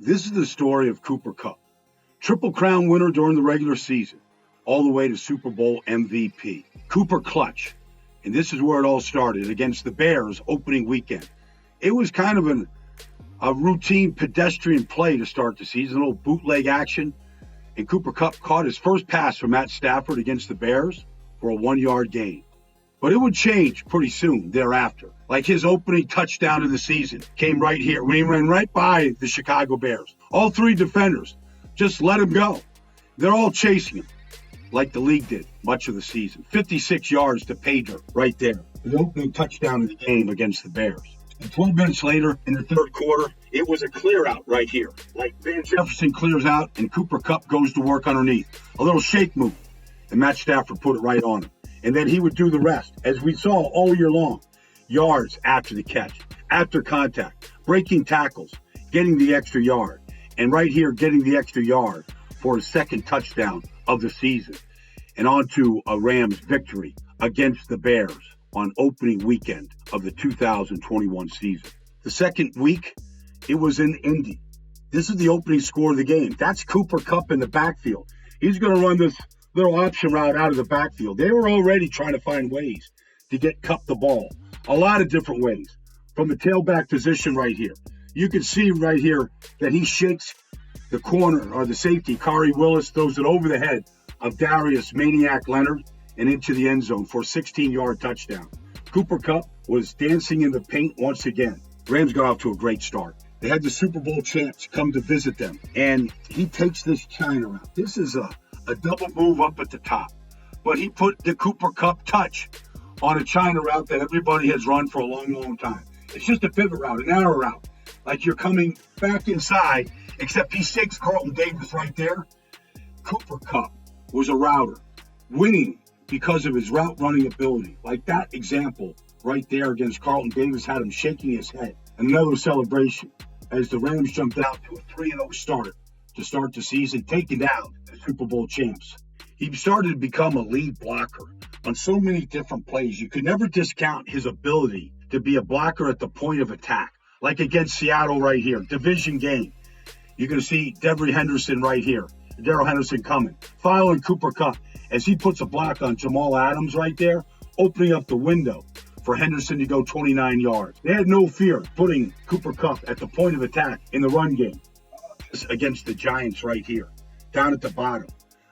This is the story of Cooper Kupp, Triple Crown winner during the regular season, all the way to Super Bowl MVP. Cooper clutch, and this is where it all started against the Bears opening weekend. It was kind of a routine pedestrian play to start the season, a little bootleg action, and Cooper Kupp caught his first pass from Matt Stafford against the Bears for a 1-yard gain. But it would change pretty soon thereafter. Like his opening touchdown of the season came right here when he ran right by the Chicago Bears. All three defenders just let him go. They're all chasing him like the league did much of the season. 56 yards to pay dirt right there. The opening touchdown of the game against the Bears. And 12 minutes later in the third quarter, it was a clear out right here. Like Van Jefferson clears out and Cooper Kupp goes to work underneath. A little shake move. And Matt Stafford put it right on him. And then he would do the rest, as we saw all year long. Yards after the catch, after contact, breaking tackles, getting the extra yard. And right here, getting the extra yard for his second touchdown of the season. And on to a Rams victory against the Bears on opening weekend of the 2021 season. The second week, it was in Indy. This is the opening score of the game. That's Cooper Kupp in the backfield. He's going to run this little option route out of the backfield. They were already trying to find ways to get Kupp the ball. A lot of different ways. From the tailback position right here. You can see right here that he shakes the corner or the safety, Kari Willis, throws it over the head of Darius Maniac Leonard and into the end zone for a 16-yard touchdown. Cooper Kupp was dancing in the paint once again. Rams got off to a great start. They had the Super Bowl champs come to visit them, and he takes this China route. This is a double move up at the top. But he put the Cooper Kupp touch on a China route that everybody has run for a long, long time. It's just a pivot route, an arrow route. Like you're coming back inside, except he shakes Carlton Davis right there. Cooper Kupp was a router, winning because of his route running ability. Like that example right there against Carlton Davis had him shaking his head. Another celebration as the Rams jumped out to a 3-0 start to start the season, taking down the Super Bowl champs. He started to become a lead blocker on so many different plays. You could never discount his ability to be a blocker at the point of attack, like against Seattle right here, division game. You're going to see Darrell Henderson right here, Darrell Henderson coming, following Cooper Kupp as he puts a block on Jamal Adams right there, opening up the window for Henderson to go 29 yards. They had no fear putting Cooper Kupp at the point of attack in the run game against the Giants right here, down at the bottom.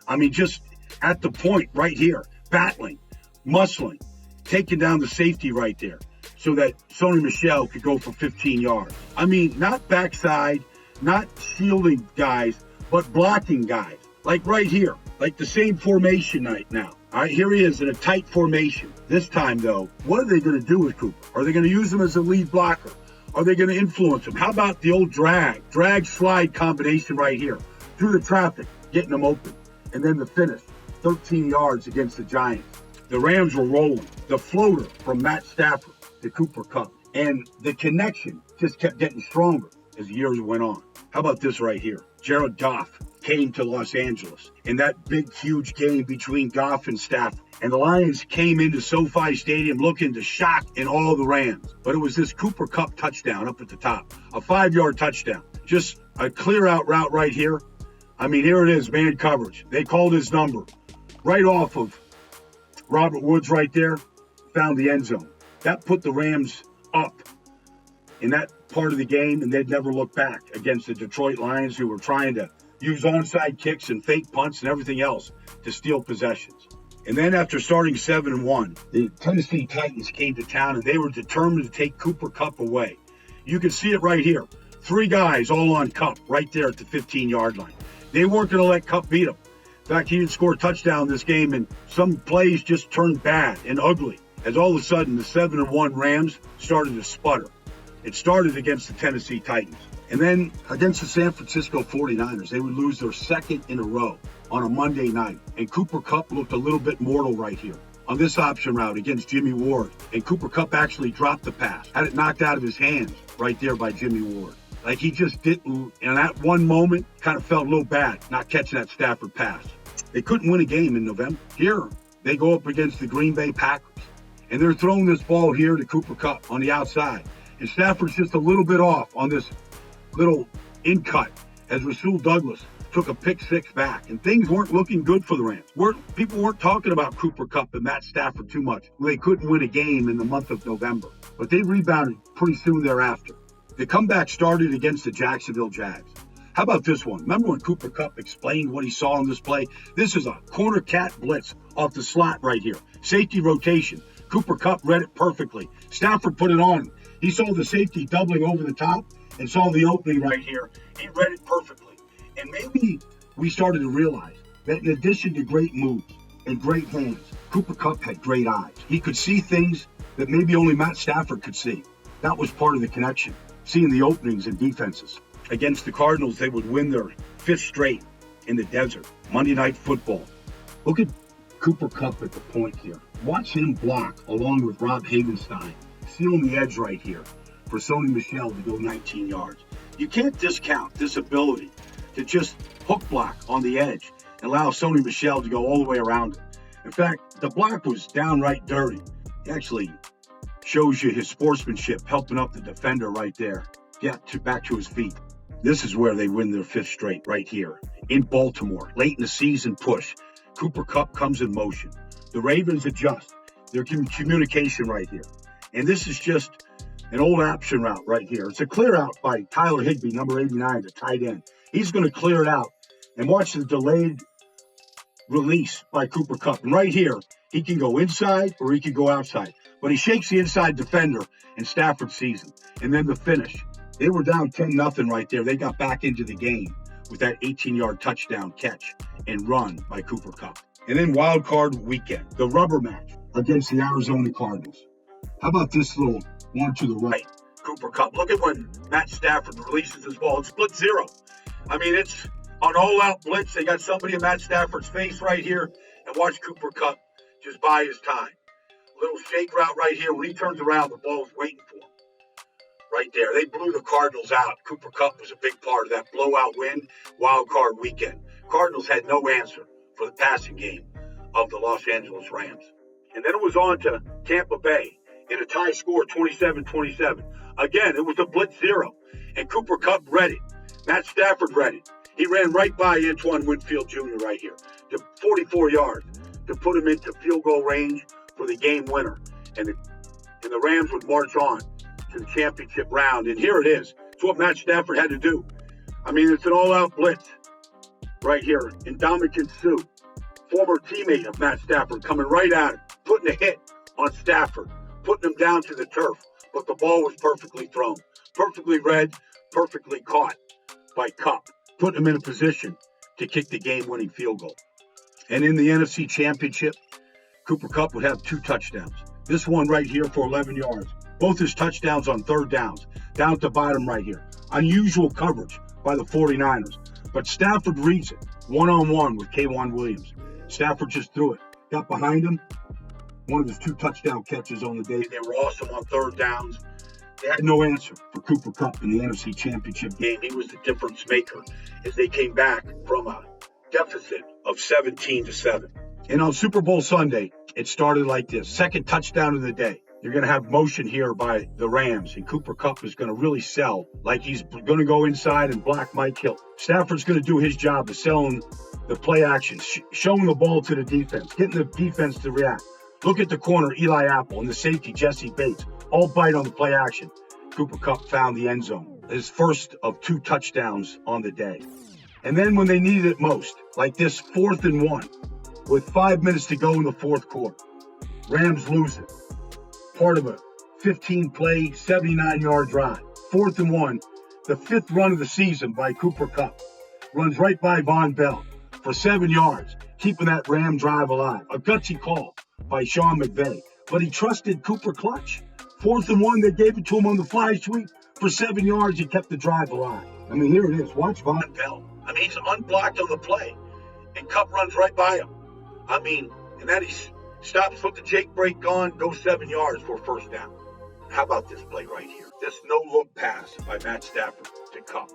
I mean, just at the point right here, battling, muscling, taking down the safety right there so that Sony Michel could go for 15 yards. I mean, not backside, not shielding guys, but blocking guys. Like right here, like the same formation right now. All right, here he is in a tight formation. This time, though, what are they going to do with Cooper? Are they going to use him as a lead blocker? Are they going to influence him? How about the old drag-slide combination right here? Through the traffic, getting them open. And then the finish, 13 yards against the Giants. The Rams were rolling. The floater from Matt Stafford to Cooper Kupp. And the connection just kept getting stronger as the years went on. How about this right here? Jared Goff came to Los Angeles in that big, huge game between Goff and Stafford. And the Lions came into SoFi Stadium looking to shock and awe the Rams. But it was this Cooper Kupp touchdown up at the top, a 5-yard touchdown. Just a clear-out route right here. I mean, here it is, man coverage. They called his number right off of Robert Woods right there, found the end zone. That put the Rams up in that part of the game, and they'd never look back against the Detroit Lions, who were trying to use onside kicks and fake punts and everything else to steal possessions. And then after starting 7-1, the Tennessee Titans came to town, and they were determined to take Cooper Kupp away. You can see it right here. 3 guys all on Kupp right there at the 15-yard line. They weren't going to let Kupp beat him. In fact, he didn't score a touchdown this game, and some plays just turned bad and ugly as all of a sudden the 7-1 Rams started to sputter. It started against the Tennessee Titans. And then against the San Francisco 49ers, they would lose their second in a row on a Monday night. And Cooper Kupp looked a little bit mortal right here on this option route against Jimmy Ward. And Cooper Kupp actually dropped the pass, had it knocked out of his hands right there by Jimmy Ward. Like he just didn't, in that one moment, kind of felt a little bad not catching that Stafford pass. They couldn't win a game in November. Here, they go up against the Green Bay Packers. And they're throwing this ball here to Cooper Kupp on the outside. And Stafford's just a little bit off on this little in cut as Rasul Douglas took a pick six back, and things weren't looking good for the Rams. People weren't talking about Cooper Kupp and Matt Stafford too much. They couldn't win a game in the month of November, but they rebounded pretty soon thereafter. The comeback started against the Jacksonville Jags. How about this one? Remember when Cooper Kupp explained what he saw on this play? This is a corner cat blitz off the slot right here. Safety rotation. Cooper Kupp read it perfectly. Stafford put it on. He saw the safety doubling over the top and saw the opening right here. He read it perfectly. And maybe we started to realize that in addition to great moves and great hands, Cooper Kupp had great eyes. He could see things that maybe only Matt Stafford could see. That was part of the connection, seeing the openings and defenses. Against the Cardinals, they would win their fifth straight in the desert. Monday Night Football. Look at Cooper Kupp at the point here. Watch him block along with Rob Havenstein, sealing the edge right here for Sony Michel to go 19 yards. You can't discount this ability to just hook block on the edge and allow Sony Michel to go all the way around it. In fact, the block was downright dirty. It actually shows you his sportsmanship, helping up the defender right there. Back to his feet. This is where they win their fifth straight, right here in Baltimore. Late in the season push. Cooper Kupp comes in motion. The Ravens adjust their communication right here. And this is just an old option route right here. It's a clear out by Tyler Higbee, number 89, the tight end. He's going to clear it out. And watch the delayed release by Cooper Kupp. And right here, he can go inside or he can go outside. But he shakes the inside defender, and Stafford sees him. And then the finish. They were down 10-0 right there. They got back into the game with that 18-yard touchdown catch and run by Cooper Kupp. And then wild card weekend, the rubber match against the Arizona Cardinals. How about this little one to the right? Cooper Kupp. Look at when Matt Stafford releases his ball. It's split zero. I mean, it's an all-out blitz. They got somebody in Matt Stafford's face right here. And watch Cooper Kupp just buy his time. Little shake route right here. When he turns around, the ball's waiting for him. Right there. They blew the Cardinals out. Cooper Kupp was a big part of that blowout win, wild card weekend. Cardinals had no answer for the passing game of the Los Angeles Rams. And then it was on to Tampa Bay in a tie score, 27-27. Again, it was a blitz zero, and Cooper Kupp read it. Matt Stafford read it. He ran right by Antoine Winfield Jr. right here to 44 yards to put him into field goal range for the game winner. And the Rams would march on to the championship round. And here it is. It's what Matt Stafford had to do. I mean, it's an all-out blitz right here. Ndamukong Suh, former teammate of Matt Stafford, coming right at him, putting a hit on Stafford, putting him down to the turf. But the ball was perfectly thrown, perfectly read, perfectly caught by Kupp, putting him in a position to kick the game-winning field goal. And in the NFC Championship, Cooper Kupp would have 2 touchdowns. This one right here for 11 yards. Both his touchdowns on third downs, down at the bottom right here. Unusual coverage by the 49ers. But Stafford reads it, one-on-one with K'Wan Williams. Stafford just threw it, got behind him. One of his 2 touchdown catches on the day. They were awesome on third downs. They had no answer for Cooper Kupp in the NFC Championship game. He was the difference maker as they came back from a deficit of 17-7. And on Super Bowl Sunday, it started like this. Second touchdown of the day. You're going to have motion here by the Rams, and Cooper Kupp is going to really sell like he's going to go inside and block Mike Hill. Stafford's going to do his job of selling the play action, showing the ball to the defense, getting the defense to react. Look at the corner, Eli Apple, and the safety, Jesse Bates, all bite on the play action. Cooper Kupp found the end zone, his first of 2 touchdowns on the day. And then when they needed it most, like this 4th and 1, with 5 minutes to go in the fourth quarter, Rams lose it. Part of a 15-play, 79-yard drive. 4th and 1, the 5th run of the season by Cooper Kupp. Runs right by Von Bell for 7 yards, keeping that Ram drive alive. A gutsy call by Sean McVay, but he trusted Cooper clutch. 4th and 1, they gave it to him on the fly sweep for 7 yards. He kept the drive alive. I mean, here it is. Watch Von Bell. I mean, he's unblocked on the play, and Kupp runs right by him. I mean, and then he stops with the Jake break on, goes 7 yards for a first down. How about this play right here? This no-look pass by Matt Stafford to Kupp.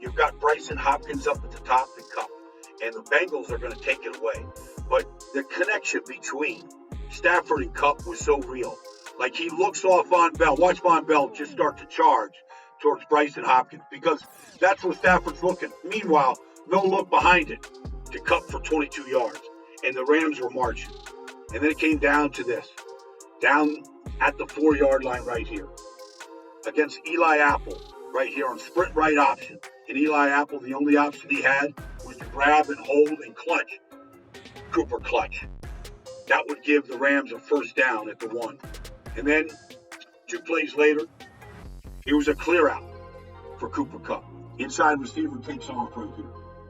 You've got Bryson Hopkins up at the top and Kupp, and the Bengals are going to take it away. But the connection between Stafford and Kupp was so real. Like, he looks off Von Bell. Watch Von Bell just start to charge towards Bryson Hopkins because that's where Stafford's looking. Meanwhile, no look behind it to Kupp for 22 yards, and the Rams were marching. And then it came down to this, down at the 4-yard line right here, against Eli Apple, right here on sprint right option. And Eli Apple, the only option he had was to grab and hold and clutch. Cooper clutch. That would give the Rams a first down at the 1. And then 2 plays later, it was a clear out for Cooper Kupp. Inside receiver takes off right here.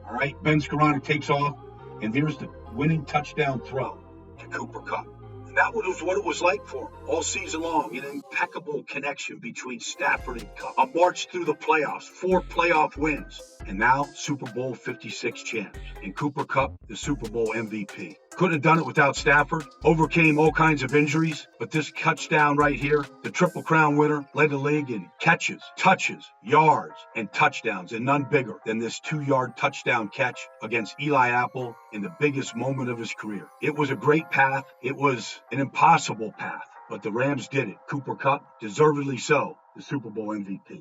All right, Ben Scarano takes off, and here's the winning touchdown throw to Cooper Kupp. And that was what it was like for him all season long, an impeccable connection between Stafford and Kupp. A march through the playoffs, 4 playoff wins, and now Super Bowl 56 champs. And Cooper Kupp, the Super Bowl MVP. Couldn't have done it without Stafford, overcame all kinds of injuries, but this touchdown right here, the Triple Crown winner, led the league in catches, touches, yards, and touchdowns, and none bigger than this 2-yard touchdown catch against Eli Apple in the biggest moment of his career. It was a great path. It was an impossible path, but the Rams did it. Cooper Kupp, deservedly so, the Super Bowl MVP.